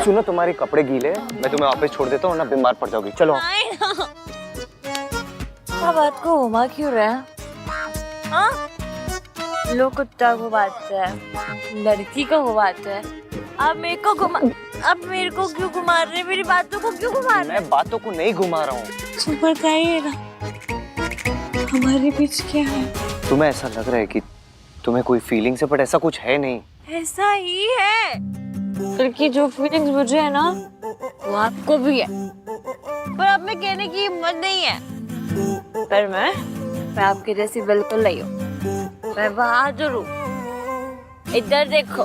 सुनो तुम्हारे कपड़े गीले हैं, मैं तुम्हें वापस छोड़ देता हूँ ना, बीमार पड़ जाओगी। चलो क्या बात को घुमा क्यों रहे हैं? हाँ? लोग कुत्ता घुमाते हैं, लड़की को घुमाते हैं, अब मेरे को क्यों घुमा रहे? मेरी बातों को क्यों घुमा रहे? मैं बातों को नहीं घुमा रहा हूँ। तो बताइएगा हमारे बीच क्या है? तुम्हें ऐसा लग रहा है कि तुम्हें कोई फीलिंग्स है, बट ऐसा कुछ है नहीं। ऐसा ही है, बल्कि जो फीलिंग्स मुझे है ना वो आपको भी है, पर अब मैं कहने की हिम्मत नहीं है। पर मैं आपके जैसी बिल्कुल नहीं हूँ, मैं बहादुर हूँ। इधर देखो,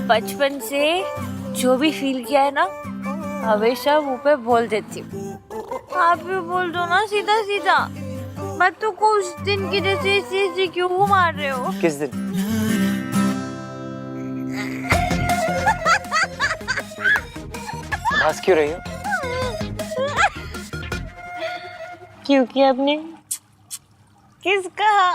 बचपन से जो भी फील किया है ना हमेशा मुंह पे बोल देती हूँ। आप भी बोल दो ना सीधा सीधा। बातों को उस दिन की जैसे ऐसे क्यों घुमा रहे हो? किस दिन? हंस क्यों रही हो? क्योंकि आपने किस कहा?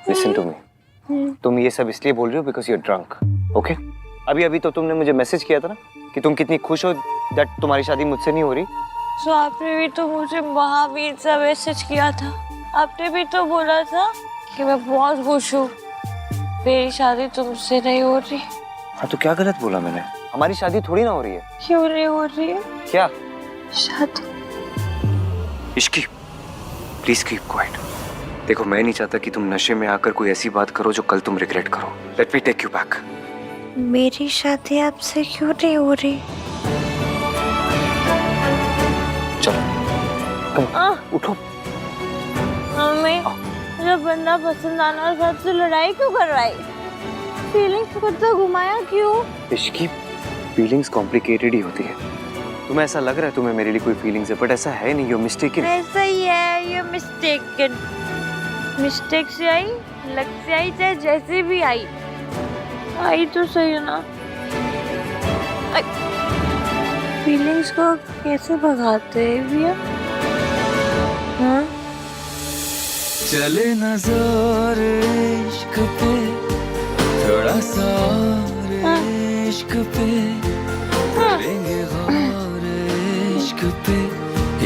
लिसन टू मी, तुम ये सब इसलिए बोल रही हो because you are drunk, okay? अभी तो तुमने मुझे मैसेज किया था ना कि तुम कितनी खुश हो दैट तुम्हारी शादी मुझसे नहीं हो रही। तो आपने भी तो मुझे महावीर सा मैसेज किया था। आपने भी तो बोला था कि मैं बहुत खुश हूँ, मेरी शादी तुमसे नहीं हो रही। हाँ तो क्या गलत बोला मैंने? हमारी शादी थोड़ी ना हो रही है। क्यों नहीं हो रही है? क्या शादी? Ishki, please keep quiet. देखो मैं नहीं चाहता कि तुम नशे में आकर कोई ऐसी बात करो जो कल तुम रिग्रेट करो। Let me take you back. मेरी शादी आपसे क्यों नहीं हो रही? चलो उठो। हमें जब बंदा पसंद आना और सबसे लड़ाई क्यों करवाई? फीलिंग्स को तो घुमाया क्यों? इश्की, फीलिंग्स कॉम्प्लिकेटेड ही होती है। तुम्हें ऐसा लग रहा है तुम्हें मेरे लिए कोई फीलिंग्स है, बट ऐसा है नहीं। You mistaken. ऐसा ही है, यू मिस्टेकन। मिस्टेक से आई, लग से आई, चाहे जैसे भी आई तो सही है ना। फीलिंग्स को कैसे भगाते हैं भैया? हाँ? चले न जोर इश्क पे, थोड़ा सा इश्क पे, करेंगे गौर इश्क पे,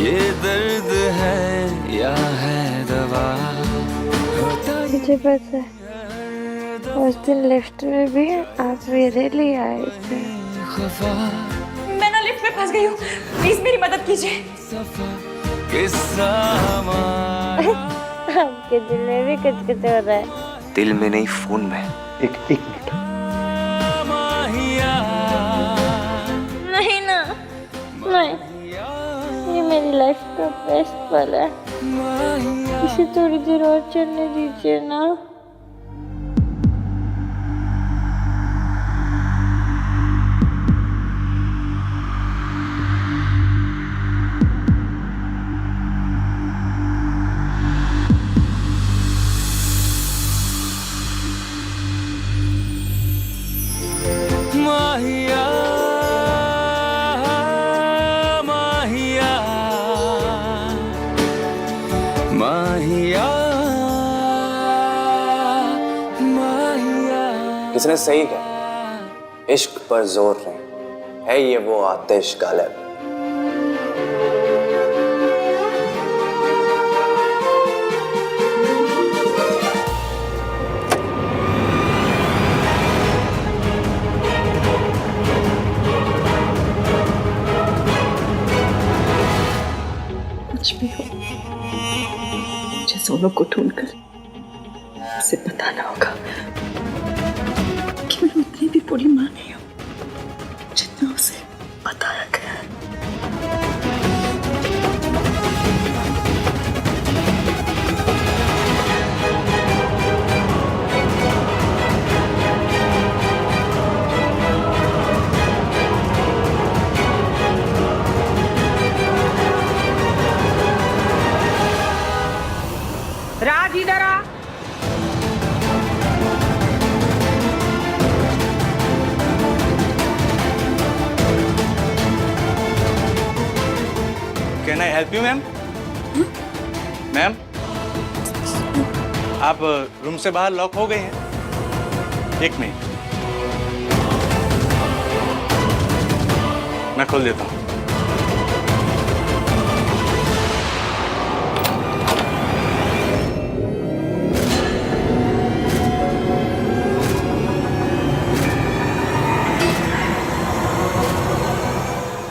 ये दर्द है या है दवा। मुझे पता है, उस दिन लिफ्ट में भी आप मेरे लिए आए थे। मैं ना लिफ्ट में फंस गई हूँ, प्लीज मेरी मदद कीजिए। किस्सा आपके दिल में भी कुछ कुछ हो रहा है। दिल में नहीं, फोन में। एक मिनट। नहीं ना, नहीं, ये मेरी लाइफ का बेस्ट पल है। इसे थोड़ी देर और चलने दीजिए ना। माहिया माहिया माहिया माहिया। किसने सही कहा, इश्क पर जोर नहीं है ये वो आतिश गालिब। कुछ भी हो, मुझे सोनू को ढूंढकर उसे बताना होगा कि मैं उतनी भी बुरी मां नहीं हूं जितना उसे बताया गया है। राज इधर आ। Can I help you ma'am? Ma'am, आप रूम से बाहर लॉक हो गए हैं। एक मिनट, मैं खोल देता हूँ।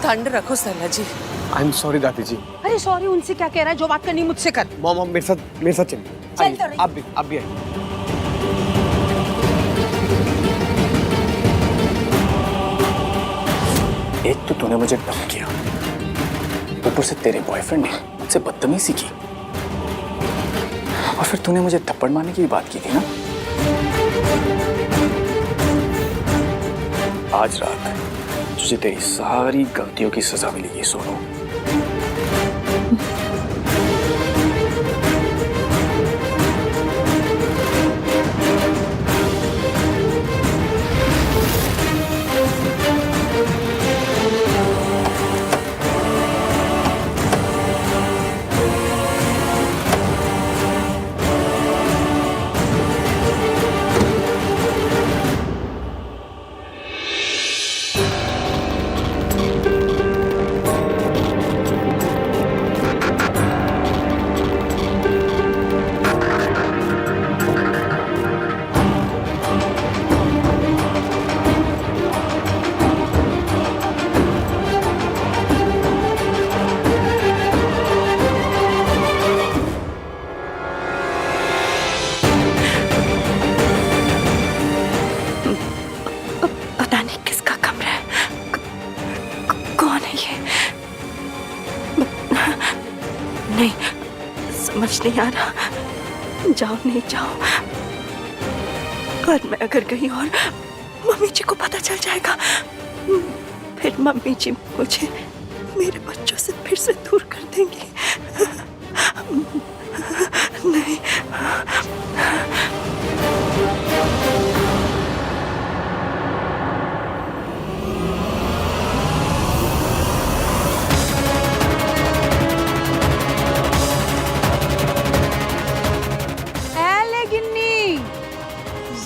ठंड रखो सरला जी। आई एम सॉरी दादी जी। अरे सॉरी उनसे क्या कह रहा है, जो बात करनी मुझसे कर। मॉम मेरे साथ चलिए। चल तो रही। आप भी आइए। एक तो तूने मुझे डंप किया, ऊपर से तेरे बॉयफ्रेंड ने मुझसे बदतमीजी की, और फिर तूने मुझे थप्पड़ मारने की भी बात की थी ना। आज रात तुझे तेरी सारी गलतियों की सजा मिलेगी सोनू। पता नहीं किसका कमरा है, कौन है ये? नहीं समझ नहीं आ रहा। जाओ नहीं जाओ, और मैं अगर गई और मम्मी जी को पता चल जाएगा, फिर मम्मी जी मुझे मेरे बच्चों से फिर से दूर कर देंगी। नहीं।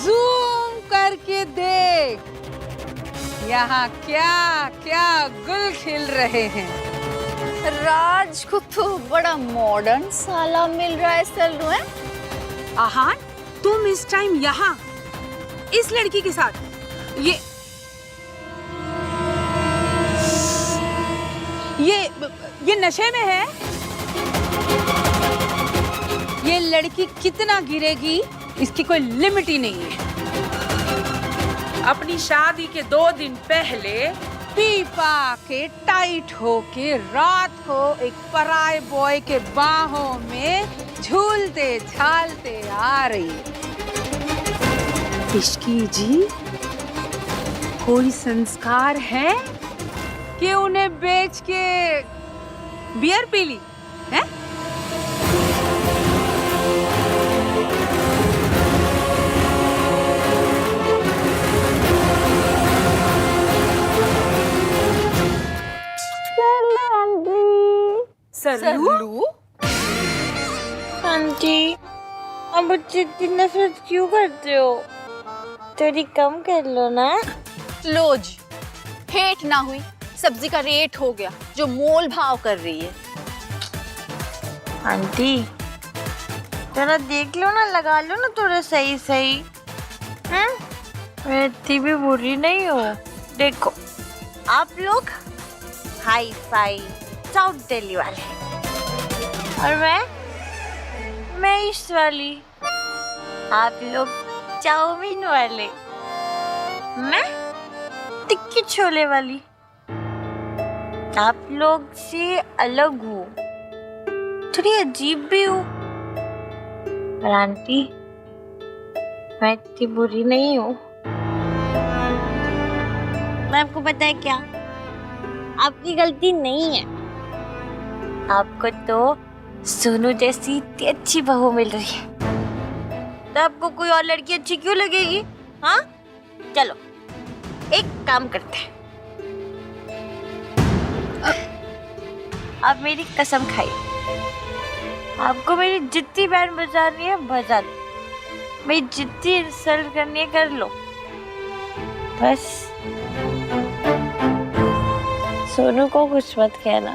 जूम करके देख, यहाँ क्या क्या गुल खिल रहे हैं। राज को तो बड़ा मॉडर्न साला मिल रहा है सल्लू है। आहान, तुम इस टाइम यहाँ इस लड़की के साथ, ये नशे में है। ये लड़की कितना गिरेगी इसकी कोई लिमिट ही नहीं है। अपनी शादी के 2 दिन पहले पी पा के टाइट होके रात को एक पराये बॉय के बाहों में झूलते झालते आ रही है। इश्की जी, कोई संस्कार है कि उन्हें बेच के बियर पी ली है? सल्लू? आंटी, अब मुझसे इतनी नफरत क्यों करते हो? थोड़ी कम कर लो ना। लोज, हेट ना हुई, सब्जी का रेट हो गया जो मोल भाव कर रही है। आंटी जरा देख लो ना, लगा लो ना थोड़ा सही सही। मैं इतनी भी बुरी नहीं हूँ। देखो आप लोग हाई फाई साउथ दिल्ली वाले, और मैं ईस्ट वाली। आप लोग चाउमीन वाले, मैं टिक्की छोले वाली। आप लोग से अलग हूँ, थोड़ी अजीब भी हूँ। पर आंटी मैं इतनी बुरी नहीं हूँ। मैं आपको पता है क्या, आपकी गलती नहीं है। आपको तो सोनू जैसी इतनी अच्छी बहू मिल रही है, तो आपको कोई और लड़की अच्छी क्यों लगेगी? हाँ चलो एक काम करते हैं, आप मेरी कसम खाइए, आपको मेरी जितनी बैंड बजानी है बजा दो, मेरी जितनी इंसल्ट करनी है कर लो, बस सोनू को कुछ मत कहना।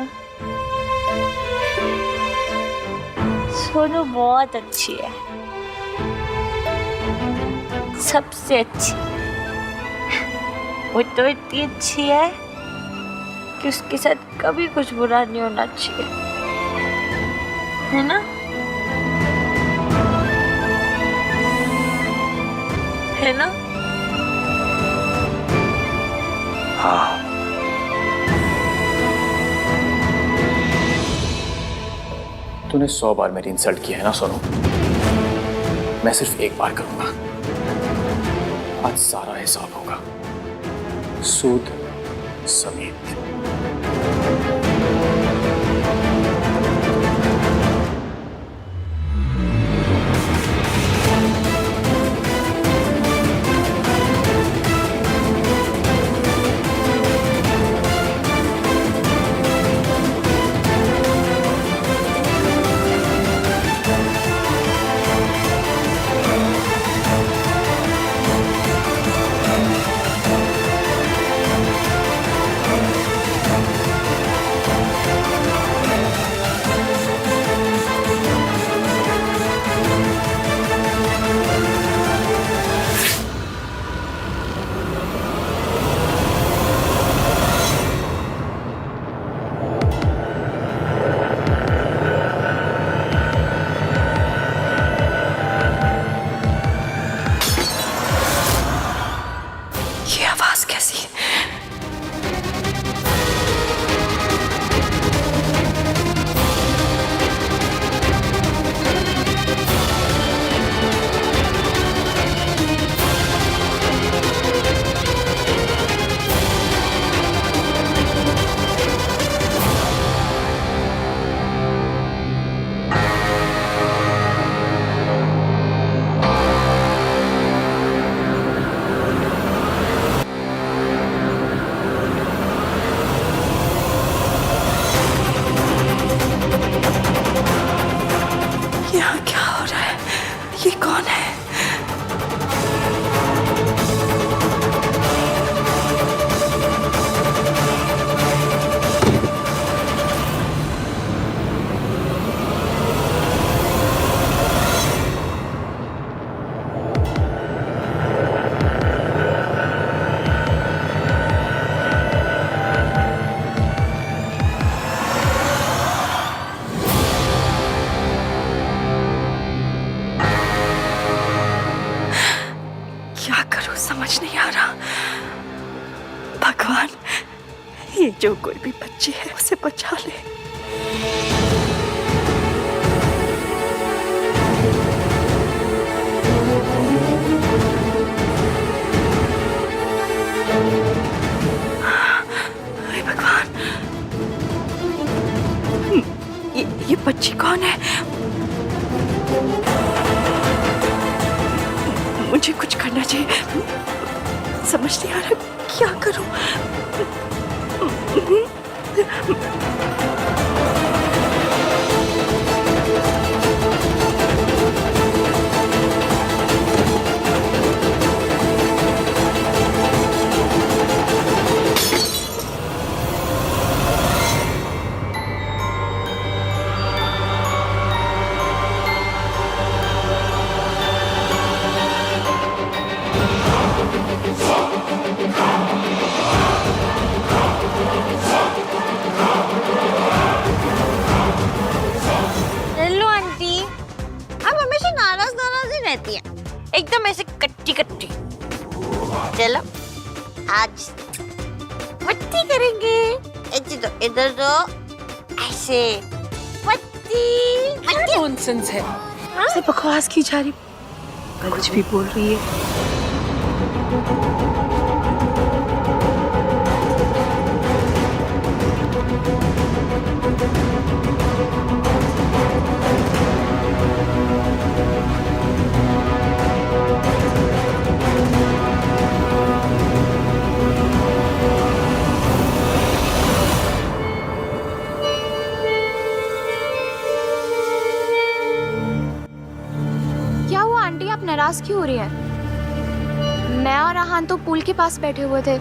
सोनू बहुत अच्छी है, सबसे अच्छी। वो तो इतनी अच्छी है कि उसके साथ कभी कुछ बुरा नहीं होना चाहिए, है ना? है ना? हाँ। तूने 100 बार मेरी इंसल्ट की है ना सोनू, मैं सिर्फ एक बार करूंगा। आज सारा हिसाब होगा, सूद समेत। ये आवाज कैसी? यहाँ क्या हो रहा है? ये कौन है? क्या करूं समझ नहीं आ रहा। भगवान, ये जो कोई भी बच्ची है उसे बचा ले। हे भगवान, ये बच्ची कौन है? मुझे कुछ करना चाहिए, समझ नहीं आ रहा क्या करूं। हेलो आंटी, आप हमेशा नाराज नाराज ही रहती हैं, एकदम ऐसे कट्टी कट्टी। चलो आज पट्टी करेंगे। ऐसे तो इधर दो, ऐसे पट्टी पट्टी। नॉनसेंस है। ऐसे बकवास की जा रही, कुछ भी बोल रही है। क्या हुआ आंटी, आप नाराज क्यों हो रही है? मैं और आहान तो पूल के पास बैठे हुए थे,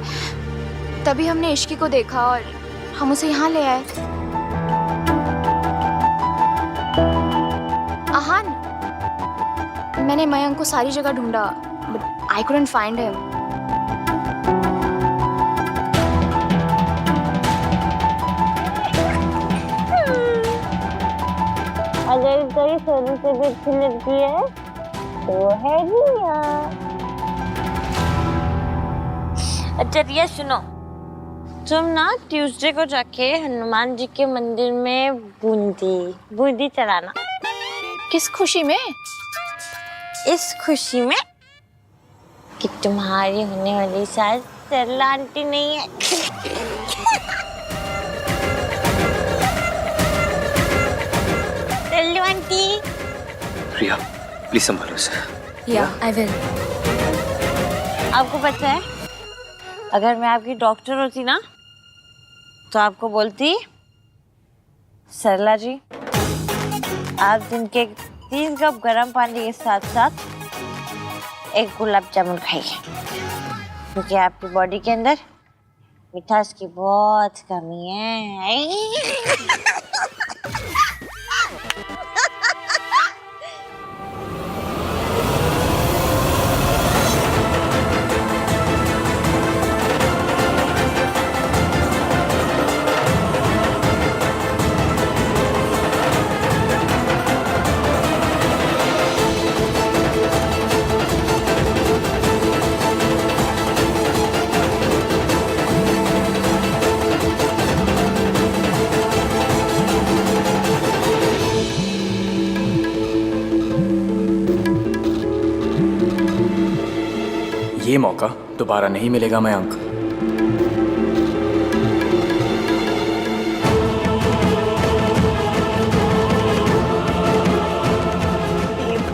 तभी हमने इश्की को देखा और हम उसे यहाँ ले आए। आहान, मैंने मयंक को सारी जगह ढूंढा, but I couldn't find him. अगर कोई सोनू से भी अच्छी लड़की है तो वो है रिया। अच्छा रिया सुनो, तुम ना ट्यूसडे को जाके हनुमान जी के मंदिर में बूंदी चढ़ाना। किस खुशी में? इस खुशी में कि तुम्हारी होने वाली सास सरला आंटी नहीं है। सरलू आंटी। रिया प्लीज संभालो इसे। या आई विल। आपको पता है, अगर मैं आपकी डॉक्टर होती ना तो आपको बोलती, सरला जी आप दिन के 3 कप गर्म पानी के साथ साथ एक गुलाब जामुन खाइए, क्योंकि आपकी बॉडी के अंदर मिठास की बहुत कमी है। ये मौका दोबारा नहीं मिलेगा मयंक।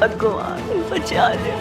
भगवान बचा ले।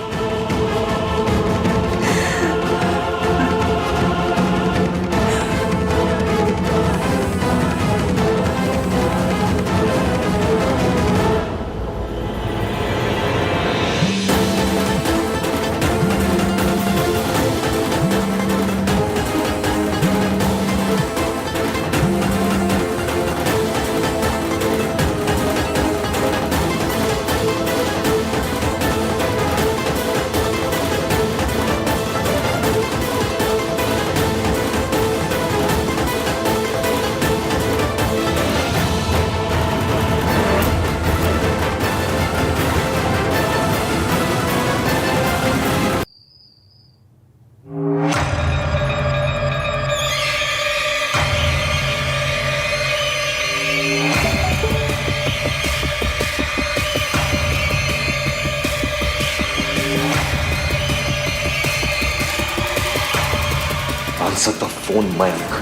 आंसर द फोन मयंक,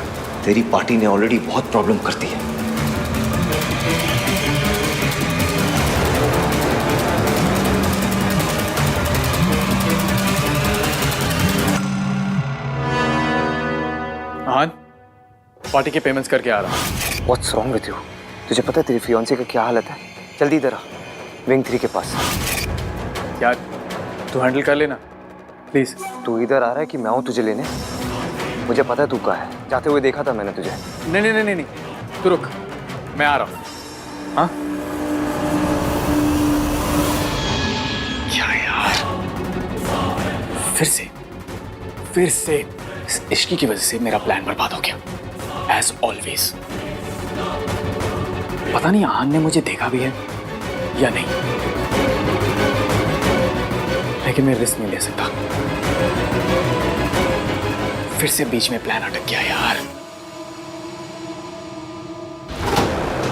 तेरी पार्टी ने ऑलरेडी बहुत प्रॉब्लम कर दी है। आहान, पार्टी के पेमेंट्स करके आ रहा हूँ। What's wrong with you? तुझे पता है तेरी फियांसे का क्या हालत है? जल्दी इधर आ, विंग 3 के पास। यार तू हैंडल कर लेना प्लीज। तू इधर आ रहा है कि मैं आऊँ तुझे लेने? मुझे पता है तू कहाँ है, जाते हुए देखा था मैंने तुझे। नहीं नहीं नहीं नहीं, तू रुक, मैं आ रहा हूँ। हाँ क्या यार, फिर से इस इश्की की वजह से मेरा प्लान बर्बाद हो गया एज ऑलवेज। पता नहीं आहान ने मुझे देखा भी है या नहीं, लेकिन मैं रिस्क नहीं ले सकता। फिर से बीच में प्लान अटक गया यार।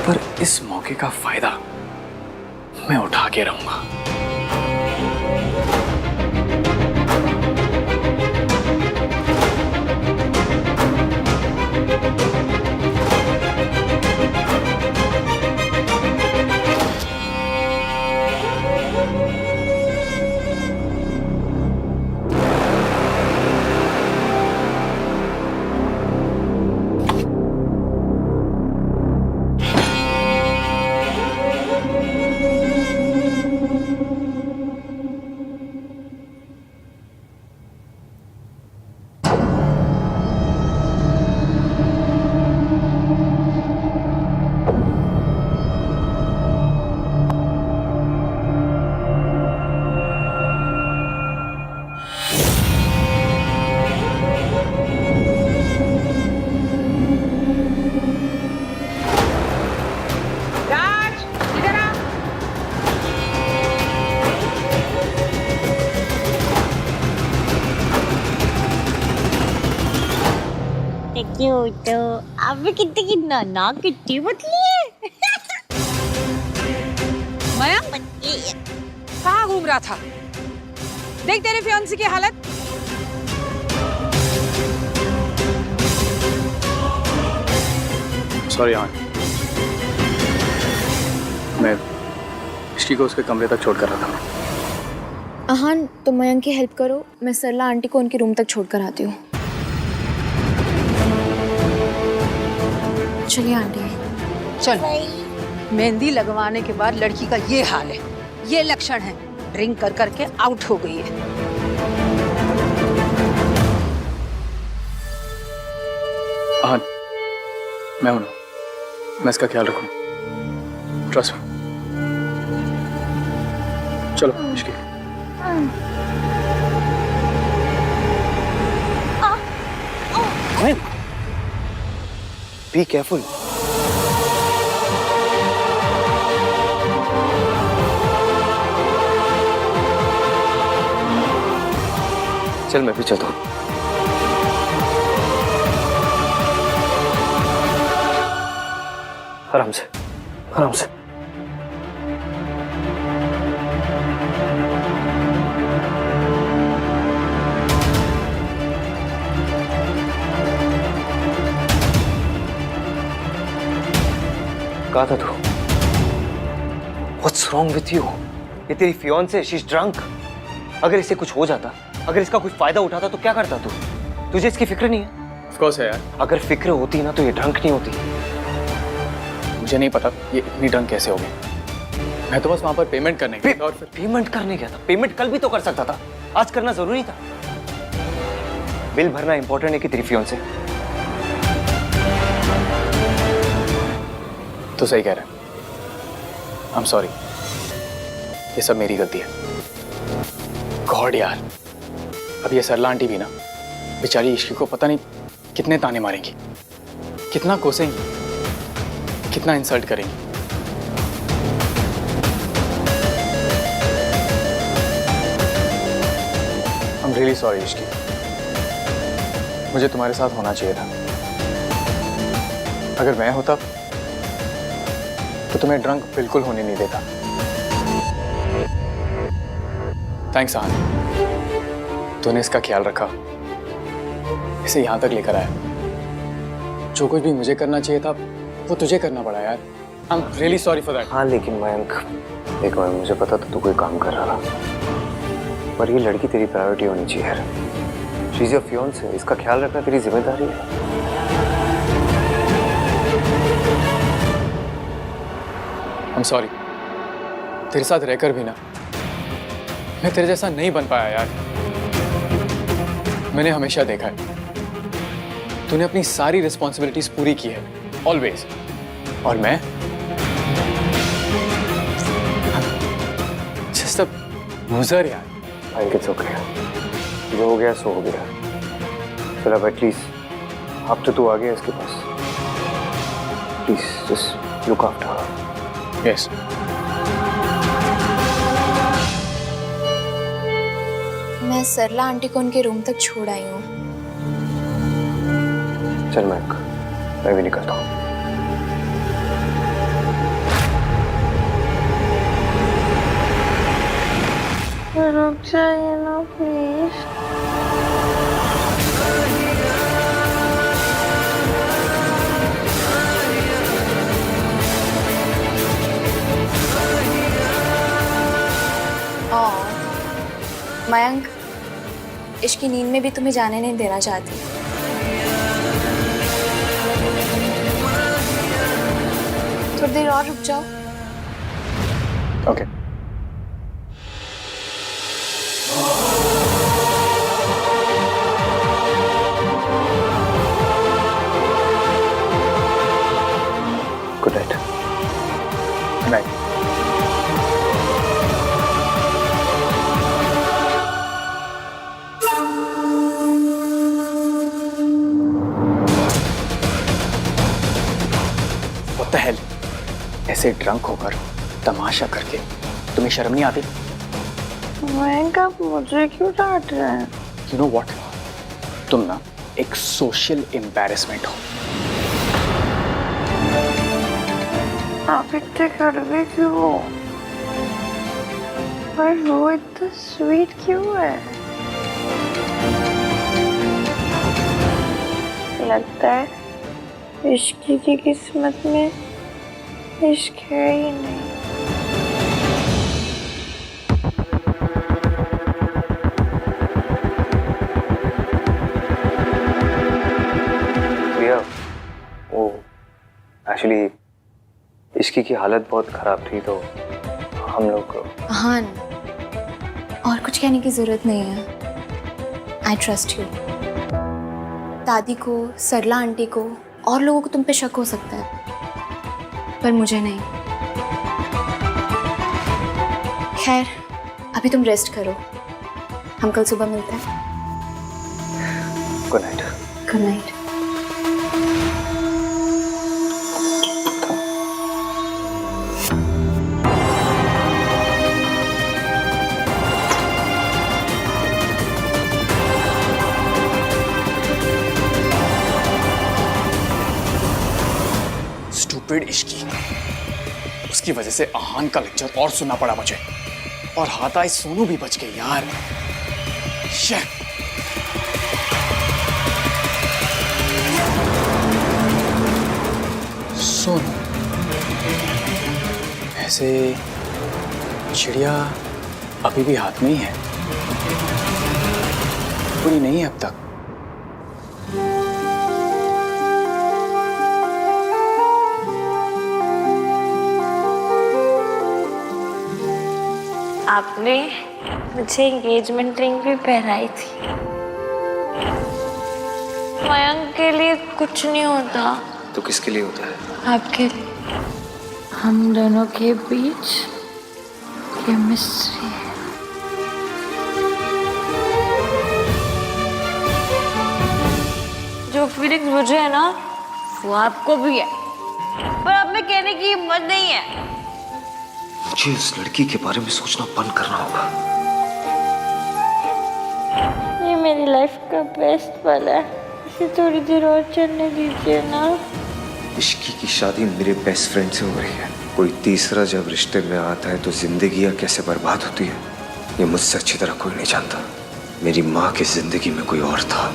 पर इस मौके का फायदा मैं उठा के रहूंगा। क्यूट आप भी कितनी की ना कितनी पतली है। मयंक कहाँ घूम रहा था? देख तेरे फियांसी की हालत। सॉरी आन, मैं इश्की को उसके कमरे तक छोड़ कर रहा था। अहान तुम मयंक की हेल्प करो, मैं सरला आंटी को उनके रूम तक छोड़ कर आती हूँ। चलिए आंटी। चल, मेहंदी लगवाने के बाद लड़की का ये हाल है, ये लक्षण है, ड्रिंक कर करके आउट हो गई है। आन, मैं हूं ना, मैं इसका ख्याल रखूं। Trust me. चलो इश्की। Be careful. चल मैं भी चलता हूँ। आराम से, आराम से। कहा था तू? What's wrong with you? ये तेरी फियांसे, she's drunk। अगर इसे कुछ हो जाता, अगर इसका कुछ फायदा उठाता तो क्या करता तू? तुझे इसकी फिक्र नहीं है? Of course है यार। अगर फिक्र होती ना तो ये ड्रंक नहीं होती। मुझे नहीं पता ये इतनी ड्रंक कैसे हो गई। मैं तो बस वहां पर पेमेंट करने गया था और फिर पेमेंट करने गया था। पेमेंट कल भी तो कर सकता था, आज करना जरूरी था। बिल भरना इंपॉर्टेंट है कि तेरी फियांसे? तो सही कह रहा है। I'm sorry, ये सब मेरी गलती है। गॉड यार, अब ये सरला आंटी भी ना बेचारी इश्की को पता नहीं कितने ताने मारेंगी, कितना कोसेंगी, कितना इंसल्ट करेंगी। I'm really sorry इश्की, मुझे तुम्हारे साथ होना चाहिए था। अगर मैं होता तो तुम्हें ड्रंक बिल्कुल होने नहीं देता। थैंक्स आन, तूने इसका ख्याल रखा, इसे यहां तक लेकर आया। जो कुछ भी मुझे करना चाहिए था वो तुझे करना पड़ा यार। I am really sorry for that. हाँ लेकिन मयंक, एक बार मुझे पता था तू कोई काम कर रहा था, पर ये लड़की तेरी प्रायोरिटी होनी चाहिए यार। शी इज योर फियांसे, इसका ख्याल रखना तेरी जिम्मेदारी है। I'm sorry, तेरे साथ रहकर भी ना मैं तेरे जैसा नहीं बन पाया यार। मैंने हमेशा देखा है तूने अपनी सारी रिस्पॉन्सिबिलिटीज पूरी की है, ऑलवेज। और मैं जस्ट अ लूजर यार। इट्स ओके, जो हो गया सो हो गया। चल अब एटलीस्ट अब तो तू आ गया इसके पास। Please just look after her. Yes. मैं सरला आंटी को उनके रूम तक छोड़ आई हूँ। चल मयंक, मैं भी निकलता हूँ। रुक जाइए ना प्लीज। मयंक, इश्की नींद में भी तुम्हें जाने नहीं देना चाहती। थोड़ी देर और रुक जाओ। Okay. Good night. Good night. What the hell? ऐसे ड्रंक होकर तमाशा करके तुम्हें शर्म नहीं आती? मयंक आप मुझे क्यों डांट रहे हैं? You know what? तुम ना एक सोशल एम्बैरेसमेंट हो। आप इतने कड़वे क्यों हो? पर वो इतना स्वीट क्यों है? लगता है इश्क की किस्मत में इश्क है ही नहीं। भैया वो एक्चुअली इश्की की हालत बहुत खराब थी तो हम लोग को हाँ, और कुछ कहने की जरूरत नहीं है। I trust you. दादी को, सरला आंटी को और लोगों को तुम पे शक हो सकता है, पर मुझे नहीं। खैर, अभी तुम रेस्ट करो, हम कल सुबह मिलते हैं। Good night. Good night. Stupid Ishki, उसकी वजह से आहान का लेक्चर और सुनना पड़ा मुझे, और हाथाई सोनू भी बच गई यार। शिट। सोनू, ऐसे चिड़िया अभी भी हाथ में ही है, पूरी नहीं है अब तक। आपने मुझे एंगेजमेंट रिंग भी पहनाई थी। मयंक के लिए कुछ नहीं होता तो किसके लिए होता है? आपके लिए। हम दोनों के बीच केमिस्ट्री है। जो फीलिंग्स मुझे है ना वो आपको भी है, पर अब में कहने की हिम्मत नहीं है। मुझे उस लड़की के बारे में सोचना बंद करना होगा। ये मेरी लाइफ का बेस्ट पल है, इसे थोड़ी देर और चलने दीजिए ना। इश्की की शादी मेरे बेस्ट फ्रेंड से हो रही है। कोई तीसरा जब रिश्ते में आता है तो जिंदगियां कैसे बर्बाद होती है ये मुझसे अच्छी तरह कोई नहीं जानता। मेरी माँ की जिंदगी में कोई और था,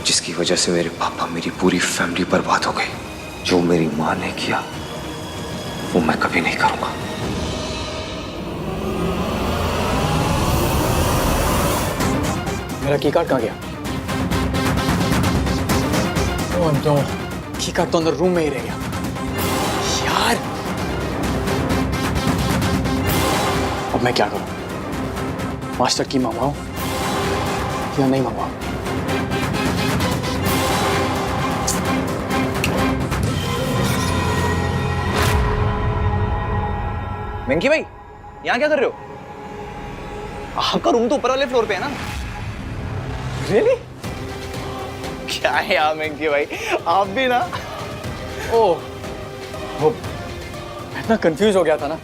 जिसकी वजह से मेरे पापा, मेरी पूरी फैमिली बर्बाद हो गई। जो मेरी माँ ने किया वो मैं कभी नहीं करूंगा। मेरा की कार्ड कहाँ गया? ओह नो, की कार्ड तो अंदर रूम में ही रह गया यार। अब मैं क्या करूं? मास्टर की मंगवाऊं या नहीं मंगवाऊं? वेंकी भाई, यहाँ क्या कर रहे हो? आपका रूम तो ऊपर वाले फ्लोर पे है ना? रियली? क्या है यार वेंकी भाई, आप भी ना। ओह, वो मैं इतना कंफ्यूज हो गया था ना,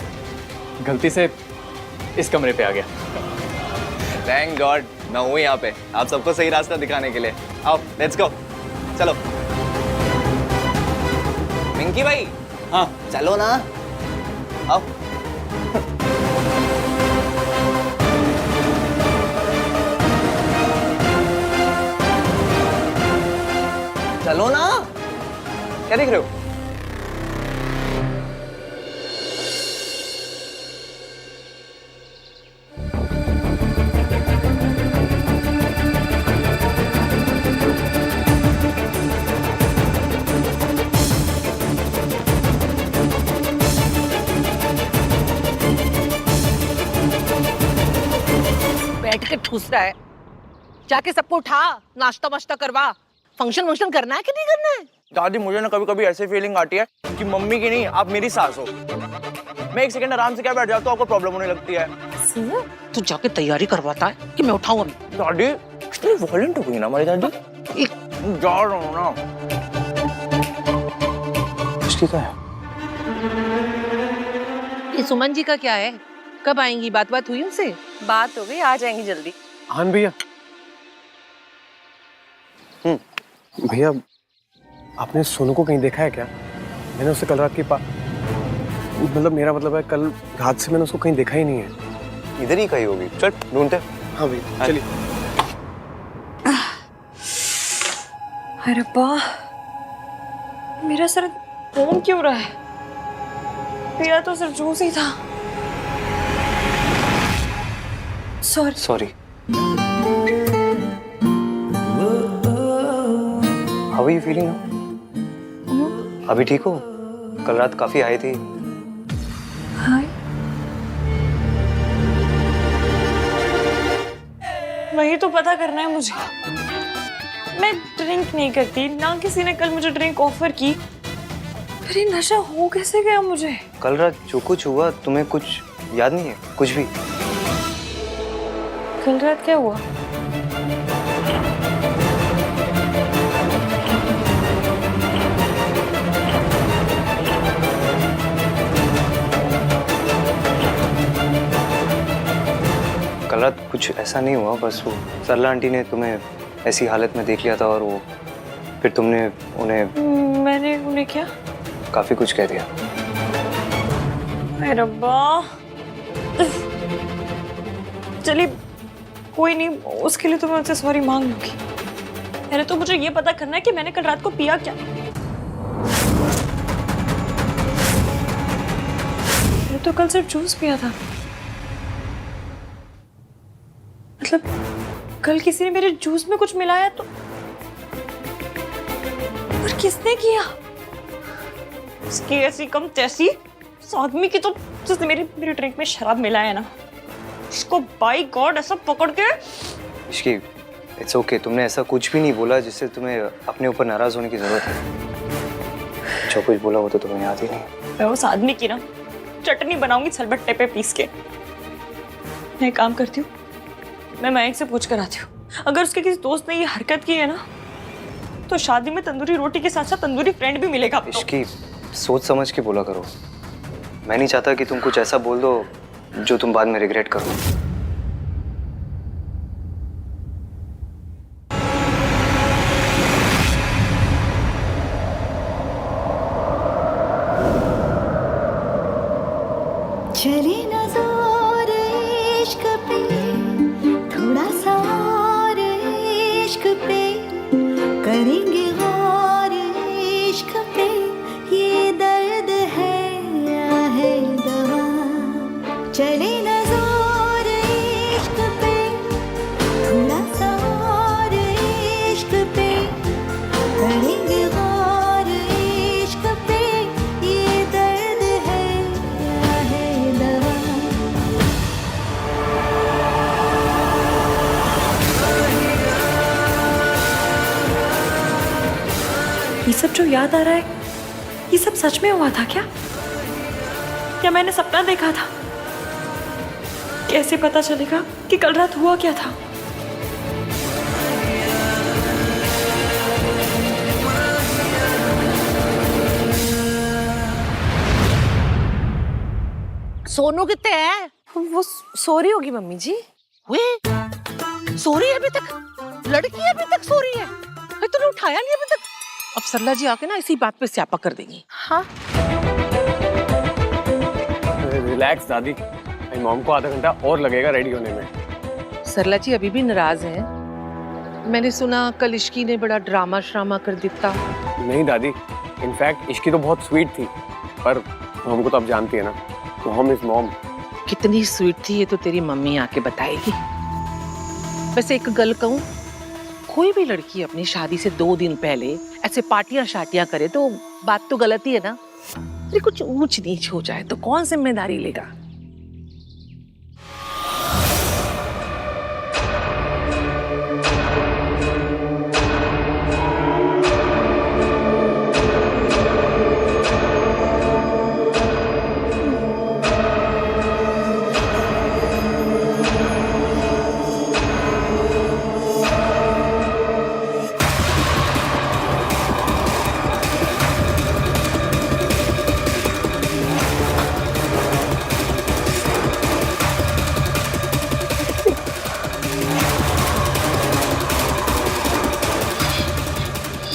गलती से इस कमरे पे आ गया। थैंक गॉड मैं हूँ यहाँ पे, आप सबको सही रास्ता दिखाने के लिए। आओ लेट्स गो, चलो। वेंकी भाई, हाँ चलो ना, आओ। चलो ना, क्या देख रहे हो? बैठ के ठूस रहा है, जाके सबको उठा, नाश्ता वाश्ता करवा। फंक्शन करना है कि नहीं करना है? दादी मुझे ना कभी कभी ऐसी फीलिंग आती है कि मम्मी की नहीं, आप मेरी सास हो। मैं एक सेकंड आराम से क्या बैठ जाता हूँ, आपको प्रॉब्लम होने लगती है। तू जाके तैयारी करवाता है कि मैं उठाऊं अभी? दादी कितनी वॉयलेंट हो गई ना हमारी दादी। जा रहा हूँ ना। इसकी क्या है? ये सुमन जी का क्या है? कब आएंगी? बात हुई उनसे? बात हो गई, आ जाएंगी जल्दी। आहान भैया, भैया, आपने सोनू को कहीं देखा है क्या? मैंने उसे कल रात मतलब मेरा मतलब है कल रात से मैंने उसको कहीं देखा ही नहीं है। इधर ही कहीं होगी, चल ढूंढते। हाँ भैया चलिए। अरे रब्बा, मेरा सर घूम क्यों रहा है? मेरा तो सिर्फ जूस ही था। Sorry sorry. How are you feeling? अभी ठीक हो? कल रात काफी आई थी। हाय, वही तो पता करना है मुझे। मैं ड्रिंक नहीं करती, ना किसी ने कल मुझे ड्रिंक ऑफर की। फिर ये नशा हो कैसे गया मुझे? कल रात जो कुछ हुआ तुम्हें कुछ याद नहीं है? कुछ भी? कल रात क्या हुआ? कल रात कुछ ऐसा नहीं हुआ, बस वो सरला आंटी ने तुम्हें ऐसी हालत में देख लिया था और वो फिर तुमने उन्हें मैंने उन्हें क्या? काफी कुछ कह दिया। अरे रब्बा, चलिए कोई नहीं, उसके लिए तो मैं उनसे सॉरी मांग लूंगी। पहले तो मुझे ये पता करना है कि मैंने कल रात को पिया क्या। मैंने तो कल सिर्फ जूस पिया था। मतलब कल किसी ने मेरे जूस में कुछ मिलाया तो, और किसने किया? उसकी ऐसी कम तैसी उस आदमी की तो, जिसने मेरे ड्रिंक में शराब मिलाया है ना, इसको बाय गॉड ऐसा पकड़ के। इश्की, इट्स ओके, तुमने ऐसा कुछ भी नहीं बोला जिससे तुम्हें अपने ऊपर नाराज होने की जरूरत है। जो कुछ बोला वो तो तुम्हें याद ही नहीं। मैं उस आदमी की ना चटनी बनाऊंगी सिलबट्टे पे पीस के। मैं एक काम करती हूँ, मैं मयंक से पूछ कर आती हूँ। अगर उसके किसी दोस्त ने ये हरकत की है ना, तो शादी में तंदूरी रोटी के साथ साथ तंदूरी फ्रेंड भी मिलेगा। इश्की, सोच समझ के बोला करो। मैं नहीं चाहता कि तुम कुछ ऐसा बोल दो जो तुम बाद में रिग्रेट करो। चले ना जोर इश्क पे, थोड़ा सा और इश्क पे, करेंगे गौर इश्क पे, ये दर्द है या है दवा। चले ना जोर इश्क पे, थोड़ा सा और इश्क पे, करेंगे गौर इश्क पे, ये दर्द है या है दवा। ये सब जो याद आ रहा है, ये सब सच में हुआ था क्या? या मैंने सपना देखा था? कैसे पता चलेगा कि कल रात हुआ क्या था? सोनू कितने है? वो सो रही होगी मम्मी जी। वे सो रही है अभी तक? लड़की अभी तक सो रही है? अरे तूने उठाया नहीं अभी तक? अब सरला जी आके ना इसी बात पे स्यापा कर देंगी। हाँ, रिलैक्स दादी, मेरी मॉम को आधा घंटा और लगेगा रेडी होने में। सरला जी अभी भी नाराज हैं। मैंने सुना कल इश्की ने बड़ा ड्रामा श्रामा कर दिया। नहीं दादी, इनफैक्ट इश्की तो बहुत स्वीट थी, पर हमको तो अब जानती है ना, तो हम इस मॉम। कितनी स्वीट थी ये तो तेरी मम्मी आके बताएगी। वैसे एक गल कहूं, कोई भी लड़की अपनी शादी से 2 दिन पहले ऐसे पार्टियां शाटियां करे तो बात तो गलत ही है ना। अरे कुछ ऊंच नीच हो जाए तो कौन जिम्मेदारी लेगा?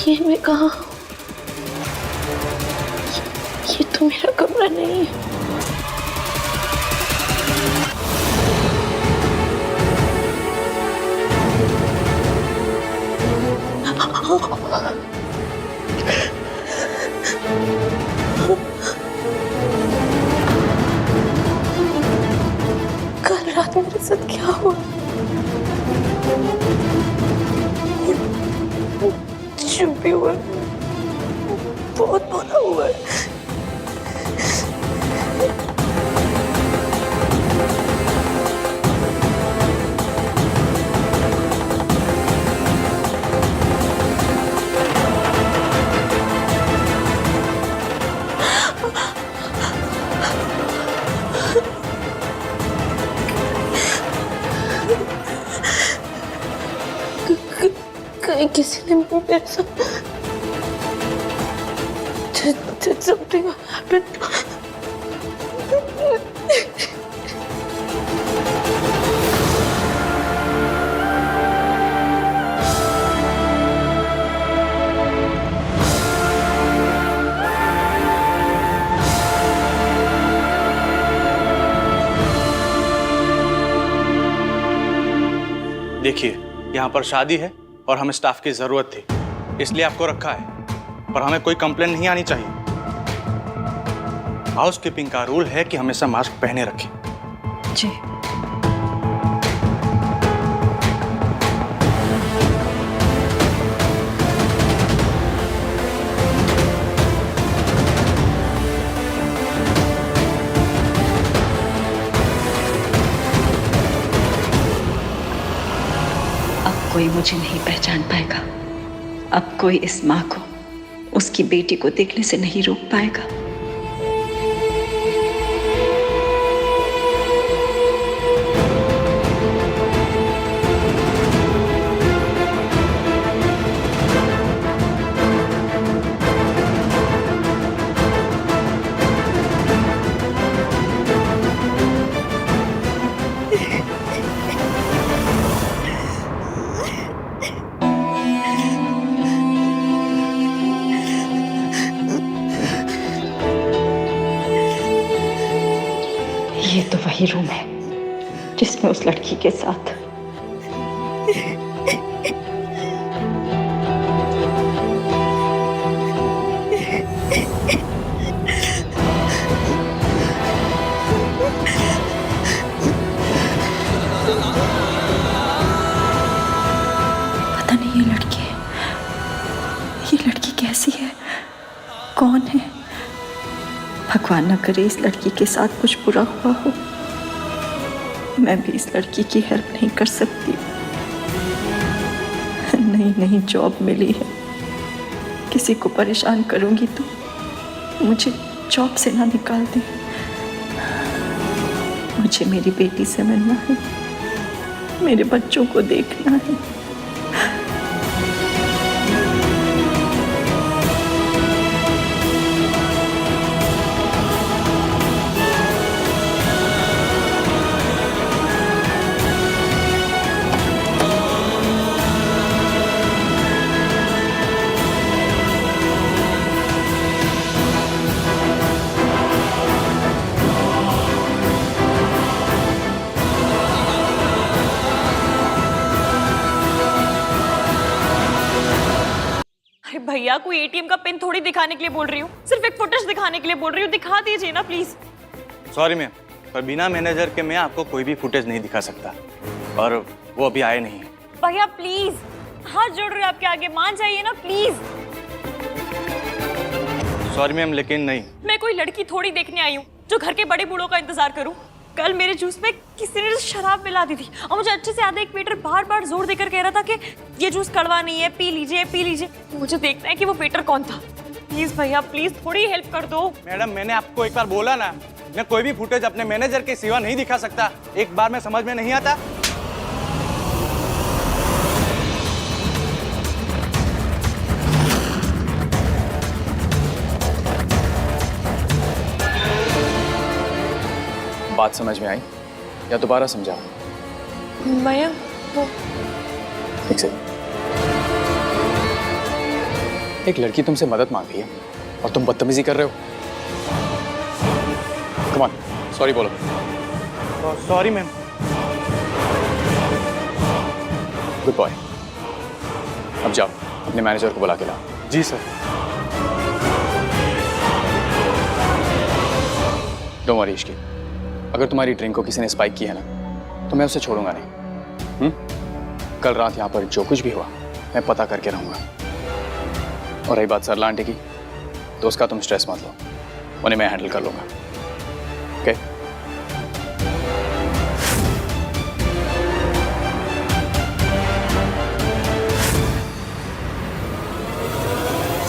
ये मैं कहाँ हूँ? ये तो मेरा कमरा नहीं है। कल रात मेरे साथ क्या हुआ? चुप भी हुआ, बहुत बुरा हुआ है। कहीं किसी ने मेरे साथ something happened. देखिए, यहाँ पर शादी है और हमें स्टाफ की जरूरत थी, इसलिए आपको रखा है। पर हमें कोई कंप्लेन नहीं आनी चाहिए। हाउसकीपिंग का रूल है कि हमेशा मास्क पहने रखें। जी। अब कोई मुझे नहीं पहचान पाएगा। अब कोई इस माँ को उसकी बेटी को देखने से नहीं रोक पाएगा। ये तो वही रूम है जिसमें उस लड़की के साथ पता नहीं ये लड़की कैसी है, कौन है? भगवान न करे इस लड़की के साथ कुछ बुरा हुआ हो। मैं भी इस लड़की की हेल्प नहीं कर सकती। नई जॉब मिली है, किसी को परेशान करूंगी तो मुझे जॉब से ना निकाल दे। मुझे मेरी बेटी से मिलना है, मेरे बच्चों को देखना है। भैया, कोई एटीएम का पिन थोड़ी दिखाने के लिए बोल रही हूँ, सिर्फ एक फुटेज दिखाने के लिए बोल रही हूँ। दिखा दीजिए ना प्लीज। सॉरी मैम, पर बिना मैनेजर के मैं आपको कोई भी फुटेज नहीं दिखा सकता, और वो अभी आए नहीं। भैया प्लीज, हाथ जोड़ रहे हो आपके आगे, मान जाइए ना प्लीज। सॉरी मैम, लेकिन नहीं। मैं कोई लड़की थोड़ी देखने आई हूँ जो घर के बड़े बूढ़ों का इंतजार करूँ। कल मेरे जूस में किसी ने शराब मिला दी थी और मुझे अच्छे से याद है, एक वेटर बार बार जोर देकर कह रहा था कि ये जूस कड़वा नहीं है, पी लीजिए पी लीजिए। मुझे देखना है कि वो वेटर कौन था। प्लीज भैया, प्लीज थोड़ी हेल्प कर दो। मैडम, मैंने आपको एक बार बोला ना, मैं कोई भी फुटेज अपने मैनेजर के सिवा नहीं दिखा सकता। एक बार में समझ में नहीं आता। बात समझ में आई या दोबारा समझाओ? भैया वो ठीक से। एक लड़की तुमसे मदद मांग रही है और तुम बदतमीजी कर रहे हो। कम ऑन, सॉरी बोलो। Sorry ma'am. Good boy. अब जाओ अपने मैनेजर को बुला के लाओ। जी सर। डोंट वरी इश्की, अगर तुम्हारी ड्रिंक को किसी ने स्पाइक की है ना तो मैं उसे छोड़ूंगा नहीं। कल रात यहाँ पर जो कुछ भी हुआ मैं पता करके रहूंगा। और रही बात सरला आंटी की, तो उसका तुम स्ट्रेस मत लो, उन्हें मैं हैंडल कर लूंगा। ओके?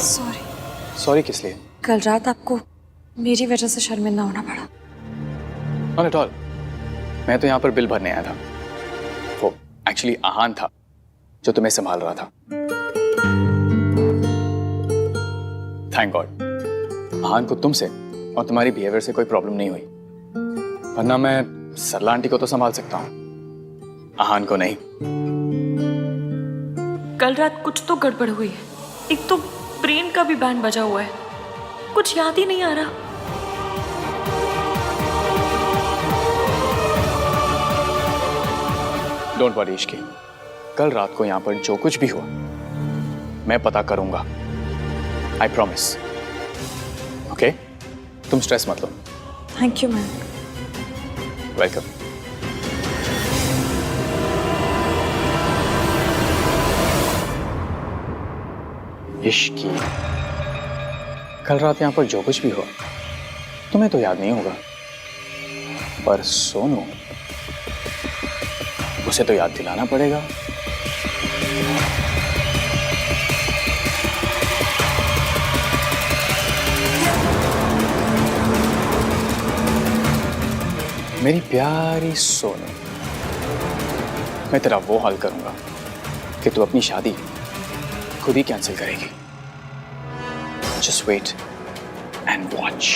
सॉरी। सॉरी किस लिए? कल रात आपको मेरी वजह से शर्मिंदा होना पड़ा। Not at all. मैं तो यहाँ पर बिल भरने आया था। वो एक्चुअली आहान था जो तुम्हें संभाल रहा था। थैंक गॉड आहान को तुमसे और तुम्हारी बिहेवियर से कोई प्रॉब्लम नहीं हुई, वरना मैं सरला आंटी को तो संभाल सकता हूँ, आहान को नहीं। कल रात कुछ तो गड़बड़ हुई है। एक तो ब्रेन का भी बैंड बजा हुआ है, कुछ याद ही नहीं आ रहा। डोंट वरी इश्की, कल रात को यहाँ पर जो कुछ भी हुआ मैं पता करूंगा। I promise. ओके? तुम स्ट्रेस मत लो। Thank you ma'am. Welcome. Ishki, कल रात यहाँ पर जो कुछ भी हुआ तुम्हें तो याद नहीं होगा, पर सोनू उसे तो याद दिलाना पड़ेगा। मेरी प्यारी सोनू, मैं तेरा वो हाल करूंगा कि तू अपनी शादी खुद ही कैंसिल करेगी। Just wait and watch.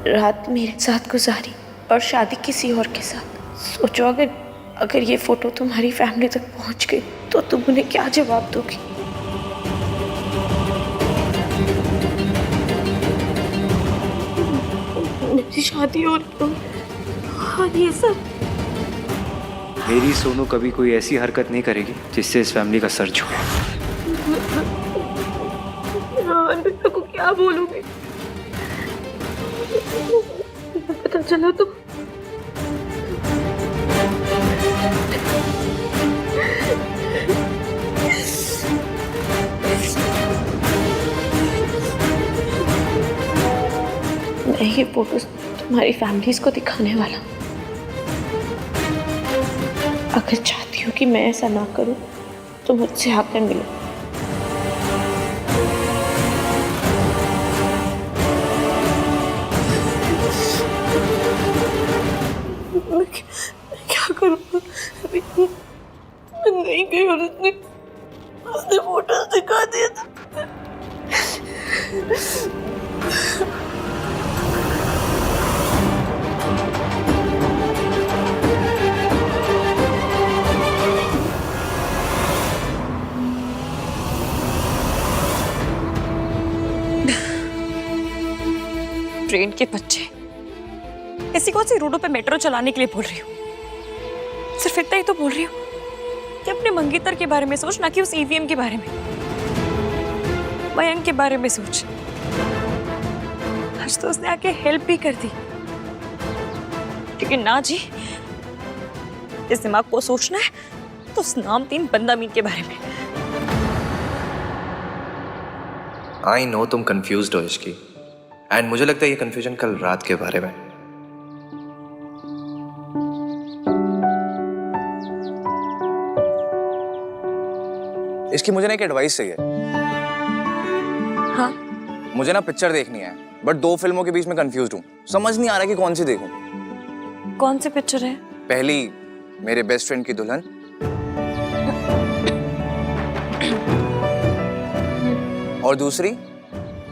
रात मेरे साथ गुजारी और शादी किसी और के साथ। सोचो अगर ये फोटो तुम्हारी फैमिली तक पहुंच गई तो तुम उन्हें क्या जवाब दोगी? मेरी शादी और ये सब। मेरी सोनू कभी कोई ऐसी हरकत नहीं करेगी जिससे इस फैमिली का सर झुके। अन्विता को क्या बोलूंगी? पता चला तो मैं ये फोटोज तुम्हारी फैमिलीज को दिखाने वाला हूँ। अगर चाहती हो कि मैं ऐसा ना करूं तो मुझसे आकर मिलो। मैं क्या करूँगा? मैं नहीं गई और उसने फोटोज दिखा दिया था। ट्रेन के बच्चे, ऐसी कौन सी रोडों पे मेट्रो चलाने के लिए बोल रही हूँ? सिर्फ इतना ही तो बोल रही हूँ कि अपने मंगेतर के बारे में सोच, ना कि उस ईवीएम के बारे में। मयंक के बारे में सोच। आज तो उसने आके हेल्प भी कर दी, लेकिन ना जी, इस दिमाग को सोचना है तो उस नामतीन बंदामीन के बारे में। आई नो तुम कंफ्यूज्ड हो इसकी, एंड मुझे लगता है ये कंफ्यूजन कल रात के बारे में। इसकी मुझे ना एक एडवाइस चाहिए। हाँ? मुझे ना पिक्चर देखनी है, बट 2 फिल्मों के बीच में कंफ्यूज्ड हूँ। समझ नहीं आ रहा कि कौन सी देखूं। कौन सी पिक्चर है? पहली मेरे बेस्ट फ्रेंड की दुल्हन, और दूसरी,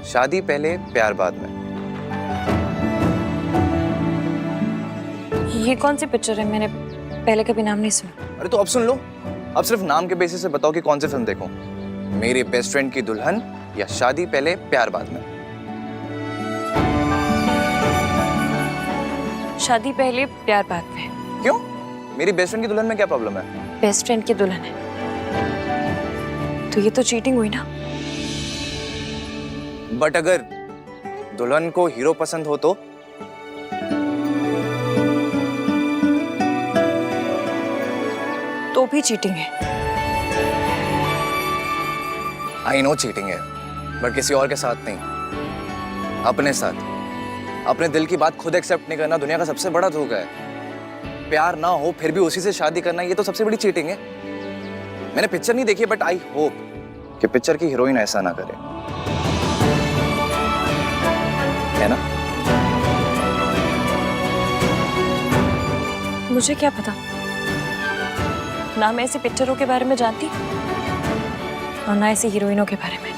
शादी पहले प्यार बाद में। ये कौन सी पिक्चर है? मैंने पहले कभी नाम नहीं सुना। अरे तो अब सुन लो। अब सिर्फ नाम के बेसिस से बताओ कि कौन सी फिल्म देखूं, मेरे बेस्ट फ्रेंड की दुल्हन या शादी पहले प्यार बाद में। शादी पहले प्यार बाद में। क्यों? मेरी बेस्ट फ्रेंड की दुल्हन में क्या प्रॉब्लम है? बेस्ट फ्रेंड की दुल्हन है तो ये तो चीटिंग हुई ना। बट अगर दुल्हन को हीरो पसंद हो तो भी चीटिंग है। आई नो चीटिंग है, बट किसी और के साथ नहीं, अपने साथ। अपने दिल की बात खुद एक्सेप्ट नहीं करना दुनिया का सबसे बड़ा धोखा है। प्यार ना हो फिर भी उसी से शादी करना, ये तो सबसे बड़ी चीटिंग है। मैंने पिक्चर नहीं देखी, बट आई होप कि पिक्चर की हीरोइन ऐसा ना करे, है ना? मुझे क्या पता, ना मैं ऐसी पिक्चरों के बारे में जानती और ना ऐसी हीरोइनों के बारे में।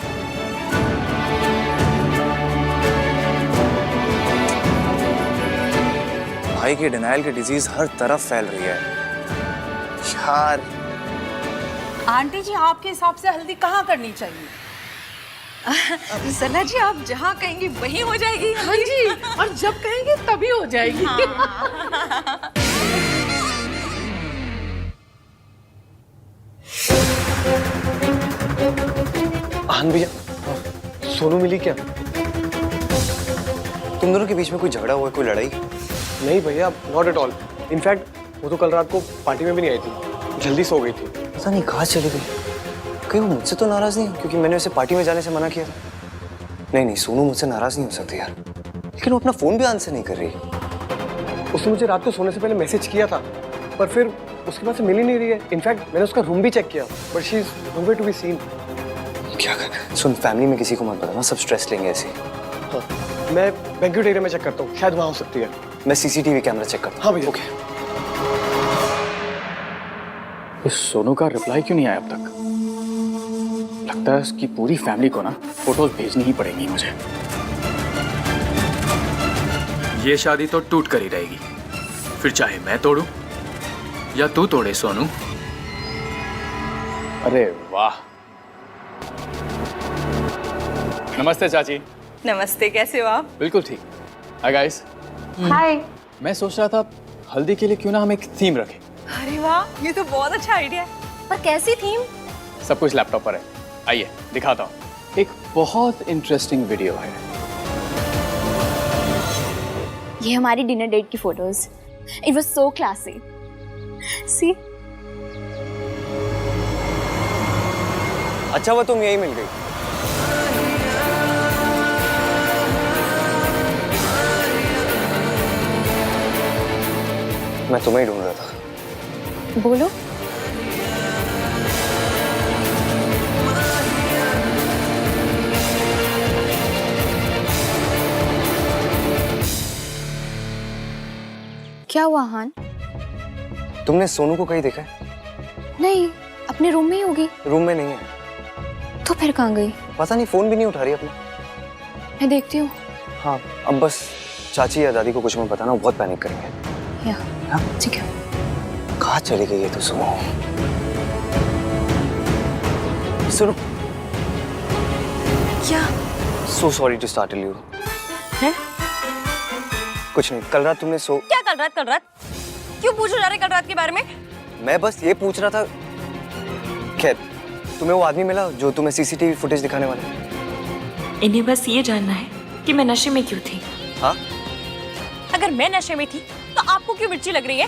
भाई की डिनायल की डिजीज हर तरफ फैल रही है यार। आंटी जी, आपके हिसाब से हल्दी कहाँ करनी चाहिए? सना जी, आप जहाँ कहेंगी वहीं हो जाएगी। हाँ जी, और जब कहेंगे तभी हो जाएगी। आन भैया, सोनू मिली क्या? तुम दोनों के बीच में कोई झगड़ा हुआ, कोई लड़ाई? नहीं भैया, नॉट एट ऑल। इनफैक्ट वो तो कल रात को पार्टी में भी नहीं आई थी, जल्दी सो गई थी। पता नहीं कहाँ चली गई। कहीं वो मुझसे तो नाराज नहीं, क्योंकि मैंने उसे पार्टी में जाने से मना किया था। नहीं, सोनू मुझसे नाराज नहीं हो सकती यार, लेकिन वो अपना फोन भी आंसर नहीं कर रही। उसने मुझे रात को सोने से पहले मैसेज किया था, पर फिर उसके पास से मिल ही नहीं रही है। इनफैक्ट मैंने उसका रूम भी चेक किया, but she is nowhere to be seen. क्या कर? सुन, फैमिली में किसी को मत बताना, सब स्ट्रेस लेंगे ऐसे। हाँ, मैं बैंक्वेट एरिया में चेक करता हूँ, शायद वहाँ हो सकती है। मैं सीसीटीवी कैमरा चेक करता हूँ। हाँ भैया। ओके। इस सोनू का रिप्लाई क्यों नहीं आया अब तक? लगता है इसकी पूरी फैमिली को ना फोटोज भेजनी ही पड़ेंगी मुझे। ये शादी तो टूट कर ही रहेगी, फिर चाहे मैं तोड़ूं या तू तोड़े सोनू। अरे वाह। नमस्ते चाची। नमस्ते, कैसे हो आप? बिल्कुल ठीक। Hi guys. हाय। मैं सोच रहा था हल्दी के लिए क्यों ना हम एक थीम रखें। अरे वाह, ये तो बहुत अच्छा आइडिया है। पर कैसी थीम? सब कुछ लैपटॉप पर है, आइए दिखाता हूँ। एक बहुत इंटरेस्टिंग वीडियो है। ये हमारी डिनर डेट की photos. It was so classy. See. अच्छा वो तुम यही मिल गई। मैं तुम्हें ही ढूंढ रहा था। बोलो। क्या हुआ हान? तुमने सोनू को कहीं देखा है? नहीं, अपने रूम में ही होगी। रूम में नहीं है। तो फिर कहाँ गई? पता नहीं, फोन भी नहीं उठा रही अपना। मैं देखती हूँ। हाँ, अब बस चाची या दादी को कुछ मत बताना, वो बहुत पैनिक करेंगे। या ठीक है। कहाँ चली गई है तो सुनो। सुनो। क्या? So sorry to startle you. हैं? कुछ नहीं, कल रात तुमने क्या कल रात? क्यों पूछ रहे कल रात के बारे में? मैं बस ये पूछ रहा था। खैर, तुम्हें वो आदमी मिला जो तुम्हें सीसीटीवी फुटेज दिखाने वाला? इन्हें बस ये जानना है कि मैं नशे में क्यों थी। हाँ? अगर मैं नशे में थी तो आपको क्यों मिर्ची लग रही है?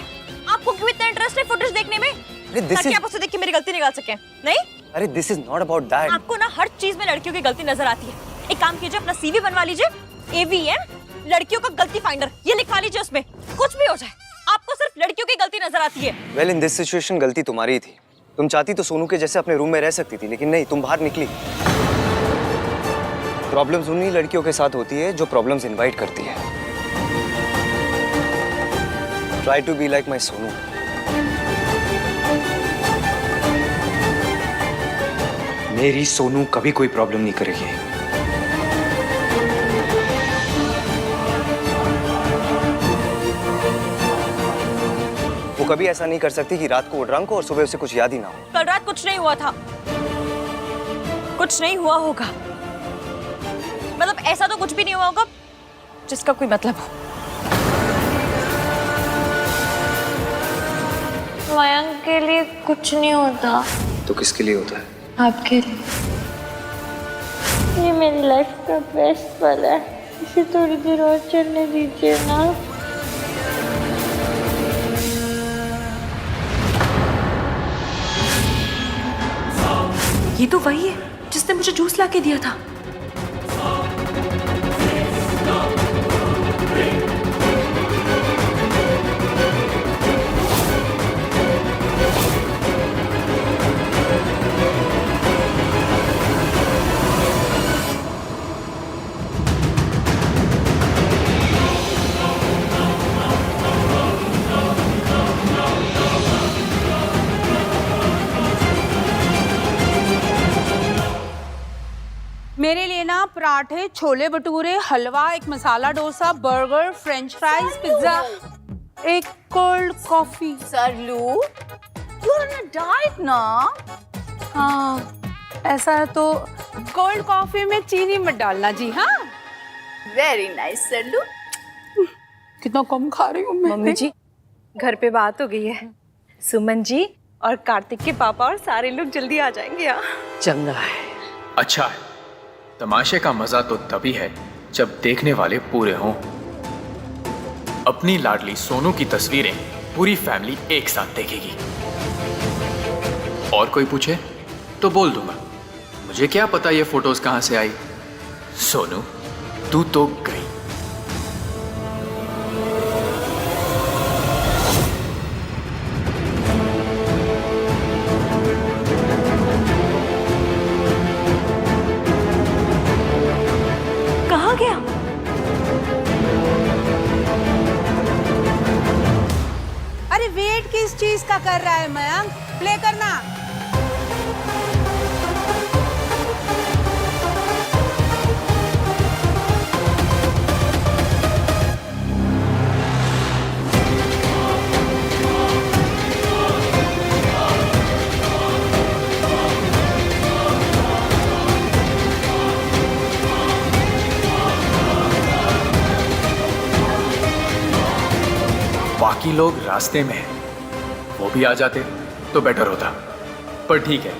आपको क्यों इतना इंटरेस्ट है फुटेज देखने में? ताकि आप उसे देख के मेरी गलती निकाल सकें। नहीं? अरे this is not about that. आपको ना हर चीज में लड़कियों की गलती नजर आती है। एक काम कीजिए, अपना सीवी बनवा लीजिए, AVM लड़कियों का गलती फाइंडर, ये लिखवा लीजिए, उसमें कुछ भी हो जाए आपको सिर्फ लड़कियों की गलती नजर आती है। वेल, इन दिस सिचुएशन गलती तुम्हारी ही थी। तुम चाहती तो सोनू के जैसे अपने रूम में रह सकती थी, लेकिन नहीं, तुम बाहर निकली। प्रॉब्लम्स उन्हीं लड़कियों के साथ होती है जो प्रॉब्लम्स इनवाइट करती है। Try to be like my Sonu. मेरी सोनू कभी कोई प्रॉब्लम नहीं करेगी। वो कभी ऐसा नहीं कर सकती कि रात को वो ड्रंक हो और सुबह उसे कुछ याद ही ना हो। कल रात कुछ नहीं हुआ था, कुछ नहीं हुआ होगा। मतलब ऐसा तो कुछ भी नहीं हुआ होगा जिसका कोई मतलब हो। मयंक के लिए कुछ नहीं होता। तो किसके लिए होता है? आपके लिए। ये मेरी लाइफ का बेस्ट पल है, इसे थोड़ी देर और चलने दीजिए ना। ये तो वही है जिसने मुझे जूस ला के दिया था। मेरे लिए ना पराठे, छोले भटूरे, हलवा, एक masala dosa, burger, French fries, pizza, एक cold coffee. Saralu, you are on a diet ना? हाँ, ऐसा है तो कोल्ड कॉफी में चीनी मत डालना जी। हाँ, वेरी नाइस सरलू। कितना कम खा रही हूँ मैं। मम्मी जी, घर पे बात हो गई है। सुमन जी और कार्तिक के पापा और सारे लोग जल्दी आ जाएंगे यहाँ। चंगा है। अच्छा है, तमाशे का मजा तो तभी है जब देखने वाले पूरे हों। अपनी लाडली सोनू की तस्वीरें पूरी फैमिली एक साथ देखेगी। और कोई पूछे तो बोल दूंगा, मुझे क्या पता ये फोटोज कहां से आई। सोनू तू तो गई। कहाँ गया? अरे वेट किस चीज का कर रहा है मयंक? प्ले करना। बाकी लोग रास्ते में हैं, वो भी आ जाते तो बेटर होता, पर ठीक है,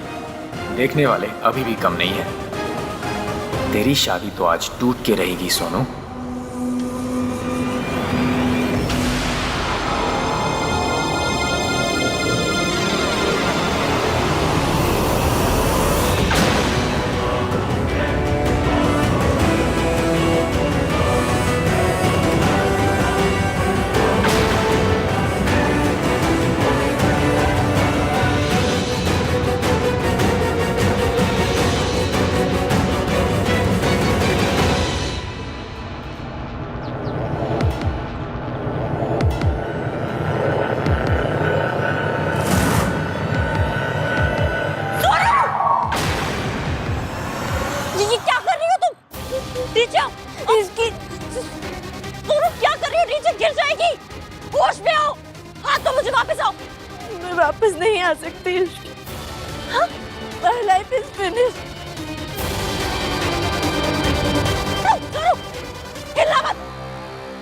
देखने वाले अभी भी कम नहीं है। तेरी शादी तो आज टूट के रहेगी सोनू। ये क्या कर रही हो तुम? नीचे इसकी तुम क्या कर रही हो? नीचे गिर जाएगी। होश में आओ। हाँ तो मुझे वापस आओ। मैं वापस नहीं आ सकती। हाँ? My life is finished। हिलना मत।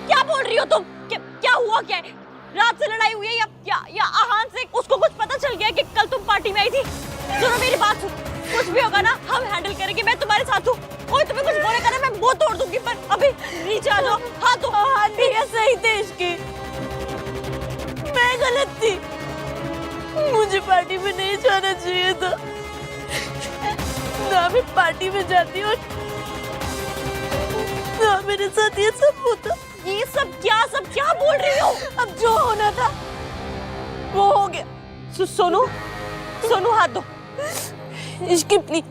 क्या बोल रही हो तुम? क्या हुआ क्या है? रात से लड़ाई हुई है या आहान से उसको कुछ पता चल गया कि कल तुम पार्टी में आई थी? सुनो मेरी बात सुन, कुछ भी होगा ना हम हैंडल करेंगे। मैं तुम्हारे साथ हूँ। कोई तुम्हें कुछ बोलेगा ना मैं मुंह तोड़ दूंगी। पर अभी नीचे आ जाओ। हाँ तो भैया सही थे इसकी। मैं गलत थी। मुझे पार्टी में नहीं जाना चाहिए था। ना मैं पार्टी में जाती और ना मेरे साथ ये सब होता। ये सब क्या बोल रही हो? अब जो होना था वो हो गया। सोनू हाथ दो। Ishki please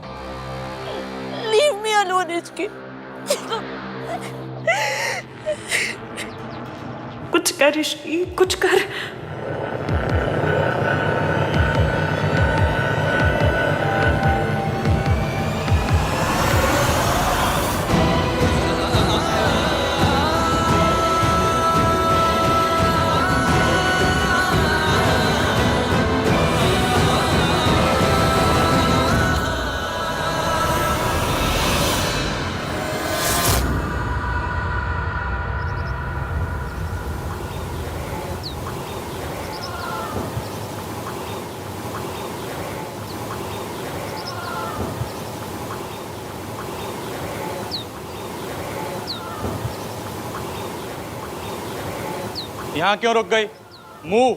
leave me alone. Ishki कुछ कर इश्की, कुछ कर। यहाँ क्यों रुक गई? मूव।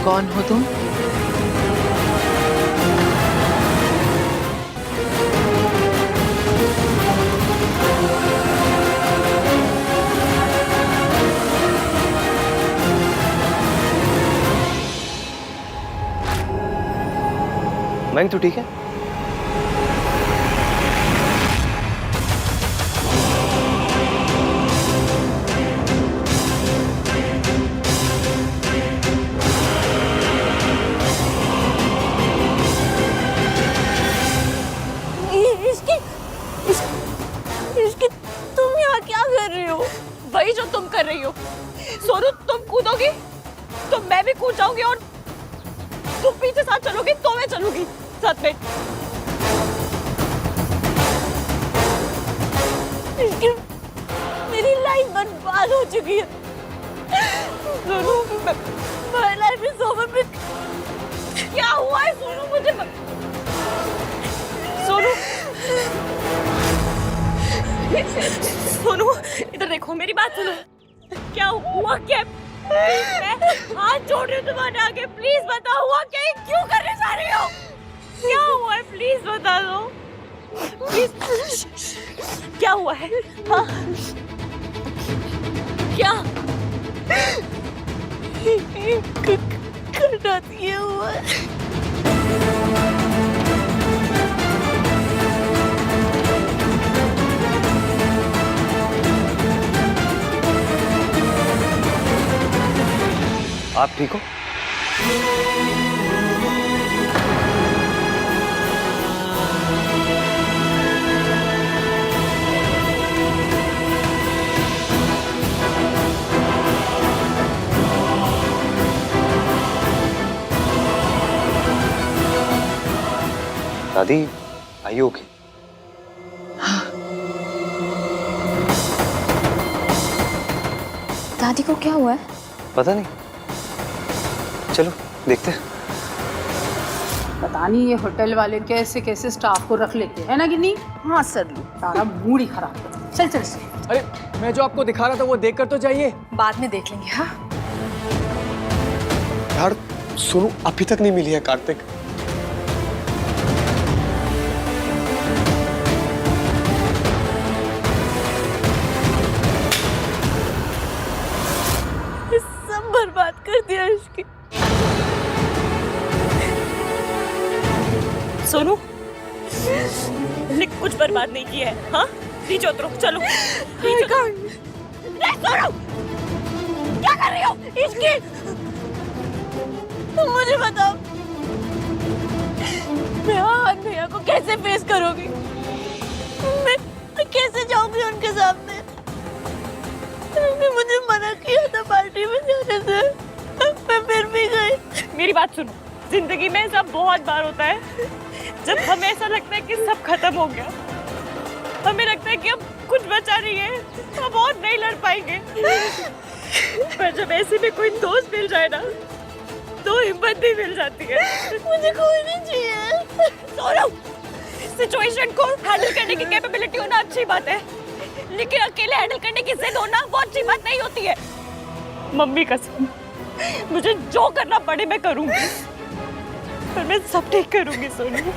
कौन हो तुम? मैं तो ठीक है। इसकी तुम यहाँ क्या कर रही हो? वही जो तुम कर रही हो। सोनू, तुम कूदोगी तो मैं भी कूद जाऊंगी, और तुम पीछे साथ चलोगी तो मैं चलूंगी साथ में। मेरी लाइफ बर्बाद हो चुकी है। Sonu, my life is over। क्या हुआ है सोनू? मुझे सोनू, सोनू इधर देखो, मेरी बात सुनो। क्या हुआ? क्या? मैं हाथ जोड़ रही हूँ तुम्हारे आगे, प्लीज बताओ हुआ क्या? क्यों करने जा रही हो? क्या हुआ है? प्लीज बता दो प्लीज। क्या हुआ है? हाँ क्या करना दिया हुआ है? आप ठीक हो? दादी, आइए ओके? दादी को क्या हुआ है? पता नहीं, चलो देखते हैं। पता नहीं ये होटल वाले कैसे कैसे स्टाफ को रख लेते हैं ना कि नहीं? हाँ सर, लो तारा मूड ही खराब कर। चल चल चल। अरे मैं जो आपको दिखा रहा था वो देख कर तो जाइए। बाद में देख लेंगे। हाँ यार सोनू अभी तक नहीं मिली है कार्तिक। सब बर्बाद कर दिया इसकी। सोनू ने कुछ बर्बाद नहीं किया है। हाँ नीचे उतरो, चलो नीचे उतरो। सोनू क्या कर रही हो? इसकी तुम मुझे बताओ, मैं हाँ भैया को कैसे फेस करोगी? मैं कैसे जाऊंगी उनके सामने? उन्होंने मुझे मना किया था पार्टी में जाने से, मैं फिर भी गई। मेरी बात सुनो, जिंदगी में ऐसा बहुत बार होता है जब हमें ऐसा लगता है कि सब खत्म हो गया, हमें लगता है कि अब कुछ बचा नहीं है, अब और नहीं लड़ पाएंगे। पर जब ऐसे में कोई दोस्त मिल जाए ना तो हिम्मत भी मिल जाती है। मुझे कोई नहीं चाहिए। सोनू, सिचुएशन को हैंडल करने की कैपेबिलिटी होना अच्छी बात है, लेकिन अकेले हैंडल करने की जिद होना वो अच्छी बात नहीं होती है। मम्मी कसम, मुझे जो करना पड़े मैं करूंगी, पर मैं सब ठीक करूंगी सोनू।